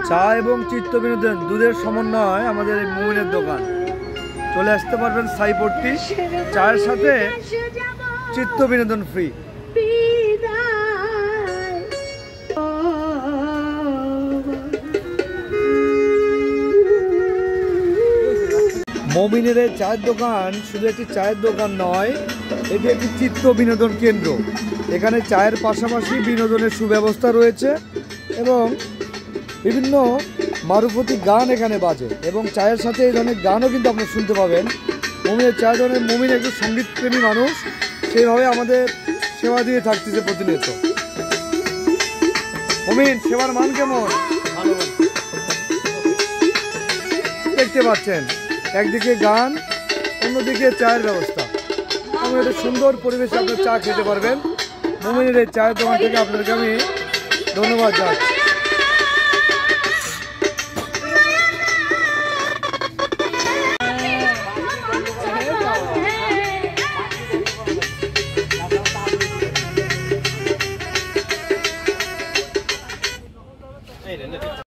চা এবং চিত্ত বিনোদন দুধের সমন্বয় আমাদের এই মুমিনের দোকান। চলে আসতে পারবেন সাইপট্টি, চায়ের সাথে চিত্ত বিনোদন ফ্রি। মুমিনের এই চায়ের দোকান শুধু একটি চায়ের দোকান নয়, এটি একটি চিত্ত বিনোদন কেন্দ্র। এখানে চায়ের পাশাপাশি বিনোদনের সুব্যবস্থা রয়েছে এবং বিভিন্ন মারুফতি গান এখানে বাজে এবং চায়ের সাথে এই ধরনের গানও কিন্তু আপনারা শুনতে পাবেন। মুমিনের চায়ের ধরনের মুমিন একটু সঙ্গীতপ্রেমী মানুষ, সেইভাবে আমাদের সেবা দিয়ে থাকতেছে প্রতিনিয়ত। মুমিন সেবার মান কেমন? দেখতে পাচ্ছেন একদিকে গান, অন্যদিকে চায়ের ব্যবস্থা এবং একটা সুন্দর পরিবেশে আপনার চা খেতে পারবেন। মুমিনের এই চায়ের দোকান থেকে আপনাদেরকে আমি ধন্যবাদ জানাচ্ছি।